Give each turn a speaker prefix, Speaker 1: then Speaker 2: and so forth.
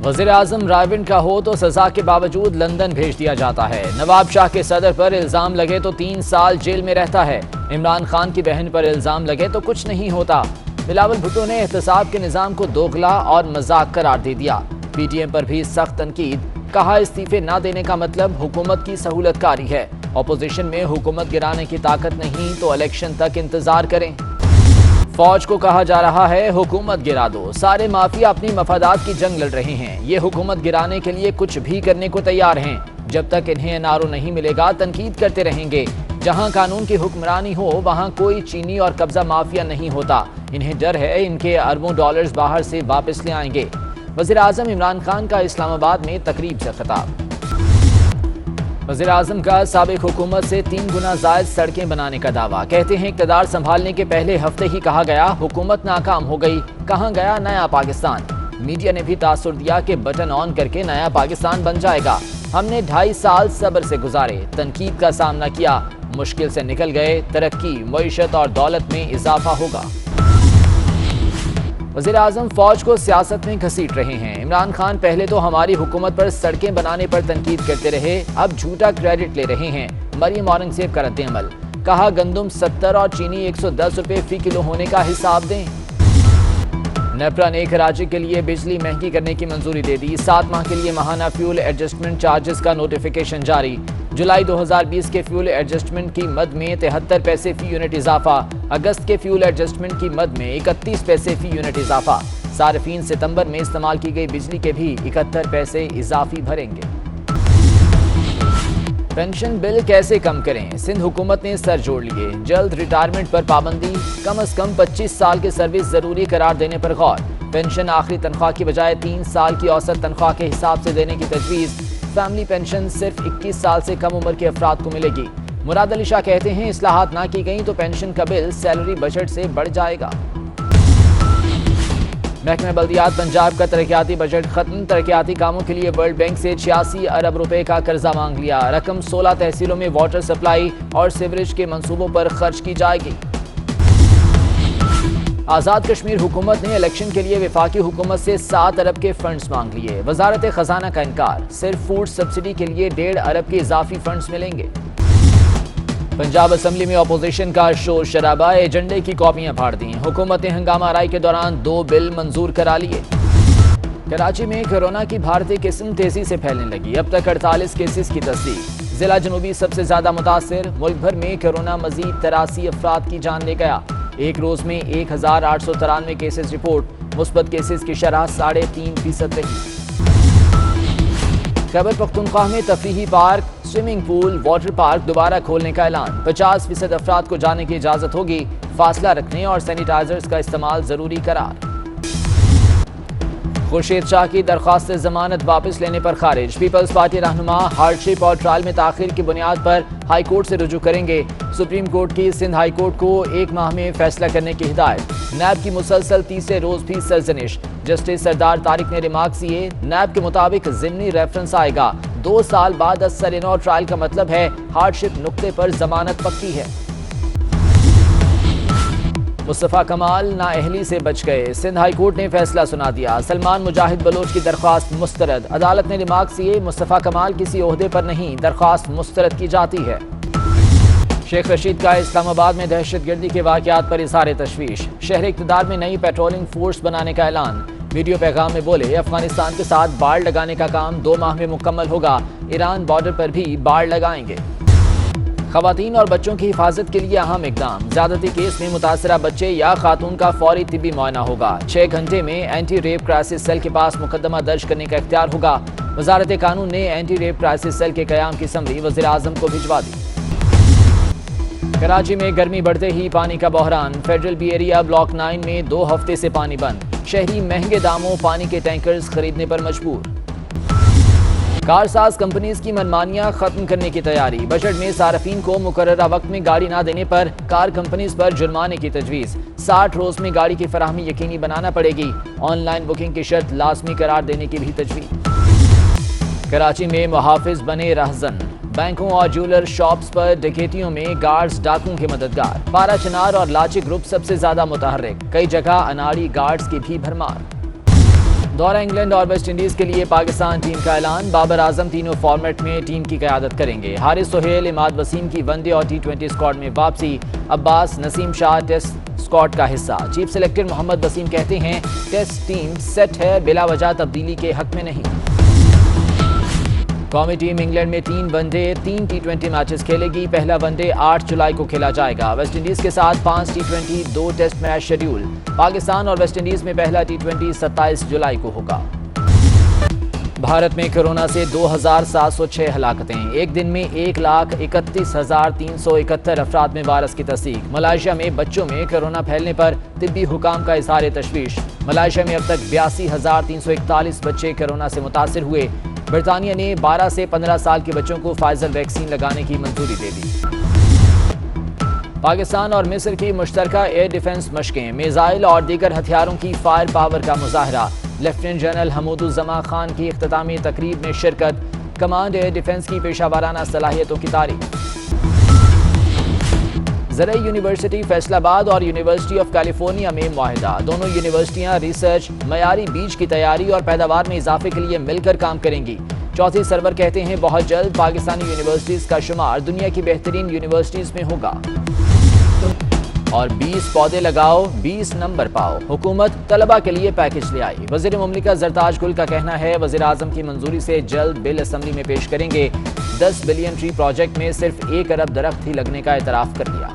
Speaker 1: وزیر اعظم راولپنڈی کا ہو تو سزا کے باوجود لندن بھیج دیا جاتا ہے۔ نواب شاہ کے صدر پر الزام لگے تو 3 سال جیل میں رہتا ہے۔ عمران خان کی بہن پر الزام لگے تو کچھ نہیں ہوتا۔ بلاول بھٹو نے احتساب کے نظام کو دوغلا اور مذاق قرار دے دیا۔ پی ٹی ایم پر بھی سخت تنقید، کہا استعفے نہ دینے کا مطلب حکومت کی سہولت کاری ہے۔ اپوزیشن میں حکومت گرانے کی طاقت نہیں تو الیکشن تک انتظار کریں۔ فوج کو کہا جا رہا ہے حکومت گرا دو، سارے مافیا اپنی مفادات کی جنگ لڑ رہے ہیں، یہ حکومت گرانے کے لیے کچھ بھی کرنے کو تیار ہیں۔ جب تک انہیں این آر او نہیں ملے گا تنقید کرتے رہیں گے۔ جہاں قانون کی حکمرانی ہو وہاں کوئی چینی اور قبضہ مافیا نہیں ہوتا۔ انہیں ڈر ہے ان کے اربوں ڈالرز باہر سے واپس لے آئیں گے۔ وزیر اعظم عمران خان کا اسلام آباد میں تقریب سے خطاب۔ وزیر اعظم کا سابق حکومت سے 3 گنا زائد سڑکیں بنانے کا دعویٰ، کہتے ہیں اقتدار سنبھالنے کے پہلے ہفتے ہی کہا گیا حکومت ناکام ہو گئی، کہاں گیا نیا پاکستان۔ میڈیا نے بھی تاثر دیا کہ بٹن آن کر کے نیا پاکستان بن جائے گا، ہم نے 2.5 سال صبر سے گزارے، تنقید کا سامنا کیا، مشکل سے نکل گئے، ترقی، معیشت اور دولت میں اضافہ ہوگا۔ وزیر اعظم فوج کو سیاست میں گھسیٹ رہے ہیں۔ عمران خان پہلے تو ہماری حکومت پر سڑکیں بنانے پر تنقید کرتے رہے، اب جھوٹا کریڈٹ لے رہے ہیں۔ مریم اورنگزیب کا رد عمل، کہا گندم 70 اور چینی 110 روپے فی کلو ہونے کا حساب دیں۔ نیپرا نے کراچی کے لیے بجلی مہنگی کرنے کی منظوری دے دی، 7 ماہ کے لیے ماہانہ فیول ایڈجسٹمنٹ چارجز کا نوٹیفیکیشن جاری۔ جولائی 2020 کے فیول ایڈجسٹمنٹ کی مد میں 73 پیسے فی یونٹ اضافہ، اگست کے فیول ایڈجسٹمنٹ کی مد میں 31 پیسے فی یونٹ اضافہ۔ صارفین ستمبر میں استعمال کی گئی بجلی کے بھی 71 پیسے اضافی بھریں گے۔ پینشن بل کیسے کم کریں؟ سندھ حکومت نے سر جوڑ لیے، جلد ریٹائرمنٹ پر پابندی، کم از کم 25 سال کی سروس ضروری قرار دینے پر غور، پینشن آخری تنخواہ کی بجائے 3 سال کی اوسط تنخواہ کے حساب سے دینے کی تجویز، فیملی پینشن صرف 21 سال سے کم عمر کے افراد کو ملے گی۔ مراد علی شاہ کہتے ہیں اصلاحات نہ کی گئیں تو پینشن کا بل سیلری بجٹ سے بڑھ جائے گا۔ محکمہ بلدیات پنجاب کا ترقیاتی بجٹ ختم، ترقیاتی کاموں کے لیے ورلڈ بینک سے 86 ارب روپے کا قرضہ مانگ لیا، رقم 16 تحصیلوں میں واٹر سپلائی اور سیوریج کے منصوبوں پر خرچ کی جائے گی۔ آزاد کشمیر حکومت نے الیکشن کے لیے وفاقی حکومت سے 7 ارب کے فنڈز مانگ لیے، وزارت خزانہ کا انکار، صرف فوڈ سبسڈی کے لیے 1.5 ارب کے اضافی فنڈز ملیں گے۔ پنجاب اسمبلی میں اپوزیشن کا شور شرابہ، ایجنڈے کی کاپیاں پھاڑ دیں، حکومت نے ہنگامہ آرائی کے دوران 2 بل منظور کرا لیے۔ کراچی میں کورونا کی بھارتی قسم تیزی سے پھیلنے لگی، اب تک 48 کیسز کی تصدیق، ضلع جنوبی سب سے زیادہ متاثر، ملک بھر میں کورونا مزید 83 افراد کی جان لے گیا، ایک روز میں 1893 کیسز رپورٹ، مثبت کیسز کی شرح 3.5% رہی۔ خیبر پختونخوا میں تفریحی park, swimming pool, water park دوبارہ کھولنے کا اعلان، 50% افراد کو جانے کی اجازت ہوگی، فاصلہ رکھنے اور سینیٹائزرز کا استعمال ضروری قرار۔ خورشید شاہ کی درخواست ضمانت واپس لینے پر خارج، پیپلز پارٹی رہنما ہارڈ شپ اور ٹرائل میں تاخیر کی بنیاد پر ہائی کورٹ سے رجوع کریں گے، سپریم کورٹ کی سندھ ہائی کورٹ کو 1 ماہ میں فیصلہ کرنے کی ہدایت، نیب کی مسلسل تیسرے روز بھی سرزنش، جسٹس سردار طارق نے ریمارکس دیے، نیب کے مطابق ضمنی ریفرنس آئے گا، 2 سال بعد اثر نو ٹرائل کا مطلب ہے ہارڈ شپ نقطے پر ضمانت پکی ہے۔ مصطفیٰ کمال نااہلی سے بچ گئے، سندھ ہائی کورٹ نے فیصلہ سنا دیا، سلمان مجاہد بلوچ کی درخواست مسترد، عدالت نے ریمارکس دیے، مصطفیٰ کمال کسی عہدے پر نہیں، درخواست مسترد کی جاتی ہے۔ شیخ رشید کا اسلام آباد میں دہشت گردی کے واقعات پر اظہار تشویش، شہر اقتدار میں نئی پیٹرولنگ فورس بنانے کا اعلان، ویڈیو پیغام میں بولے افغانستان کے ساتھ باڑ لگانے کا کام 2 ماہ میں مکمل ہوگا، ایران بارڈر پر بھی باڑ لگائیں گے۔ خواتین اور بچوں کی حفاظت کے لیے اہم اقدام، زیادتی کیس میں متاثرہ بچے یا خاتون کا فوری طبی معائنہ ہوگا، 6 گھنٹے میں اینٹی ریپ کرائسس سیل کے پاس مقدمہ درج کرنے کا اختیار ہوگا، وزارت قانون نے اینٹی ریپ کرائسس سیل کے قیام کی سمری وزیر اعظم کو بھجوا دی۔ کراچی میں گرمی بڑھتے ہی پانی کا بحران، فیڈرل بی ایریا بلاک 9 میں 2 ہفتے سے پانی بند، شہری مہنگے داموں پانی کے ٹینکرز خریدنے پر مجبور۔ کارساز کمپنیز کی منمانیاں ختم کرنے کی تیاری، بجٹ میں صارفین کو مقررہ وقت میں گاڑی نہ دینے پر کار کمپنیز پر جرمانے کی تجویز، 60 روز میں گاڑی کی فراہمی یقینی بنانا پڑے گی، آن لائن بکنگ کی شرط لازمی قرار دینے کی بھی تجویز۔ کراچی میں محافظ بنے رہزن، بینکوں اور جیولر شاپس پر ڈکیتیوں میں گارڈز ڈاکوں کے مددگار، پارا چنار اور لاچی گروپ سب سے زیادہ متحرک، کئی جگہ اناڑی گارڈز کی بھی بھرمار۔ دورہ انگلینڈ اور ویسٹ انڈیز کے لیے پاکستان ٹیم کا اعلان، بابر اعظم تینوں فارمیٹ میں ٹیم کی قیادت کریں گے۔ حارث سہیل، اماد وسیم کی ون ڈے اور ٹی20 اسکواڈ میں واپسی، عباس نسیم شاہ ٹیسٹ اسکواڈ کا حصہ۔ چیف سلیکٹر محمد وسیم کہتے ہیں ٹیسٹ ٹیم سیٹ ہے، بلا وجہ تبدیلی کے حق میں نہیں۔ قومی ٹیم انگلینڈ میں 3 ون ڈے 3 ٹی20 میچز کھیلے گی۔ پہلا ون ڈے 8 جولائی کو کھیلا جائے گا۔ ویسٹ انڈیز کے ساتھ 5 ٹی20 2 ٹیسٹ میچ شیڈیول۔ پاکستان اور ویسٹ انڈیز میں پہلا ٹی20 27 جولائی کو ہوگا۔ بھارت میں کورونا سے 2706 ہلاکتیں، ایک دن میں 1,31,371 افراد میں وائرس کی تصدیق۔ ملائیشیا میں بچوں میں کورونا پھیلنے پر طبی حکام کا اظہار تشویش۔ ملائیشیا میں اب تک 82,341 بچے کورونا سے متاثر ہوئے۔ برطانیہ نے 12 سے 15 سال کے بچوں کو فائزر ویکسین لگانے کی منظوری دے دی۔ پاکستان اور مصر کی مشترکہ ایئر ڈیفنس مشقیں، میزائل اور دیگر ہتھیاروں کی فائر پاور کا مظاہرہ۔ لیفٹیننٹ جنرل حمود الزماں خان کی اختتامی تقریب میں شرکت۔ کمانڈ ایئر ڈیفنس کی پیشہ ورانہ صلاحیتوں کی تعریف۔ زرعی یونیورسٹی فیصل آباد اور یونیورسٹی آف کیلیفورنیا میں معاہدہ، دونوں یونیورسٹیاں ریسرچ، معیاری بیج کی تیاری اور پیداوار میں اضافے کے لیے مل کر کام کریں گی۔ چوتھی سرور کہتے ہیں بہت جلد پاکستانی یونیورسٹیز کا شمار دنیا کی بہترین یونیورسٹیز میں ہوگا۔ اور 20 پودے لگاؤ 20 نمبر پاؤ، حکومت طلبہ کے لیے پیکج لے آئی۔ وزیر مملکت زرتاج گل کا کہنا ہے وزیر اعظم کی منظوری سے جلد بل اسمبلی میں پیش کریں گے۔ 10 بلین ٹری پروجیکٹ میں صرف 1 ارب درخت ہی لگنے کا اعتراف کر لیا۔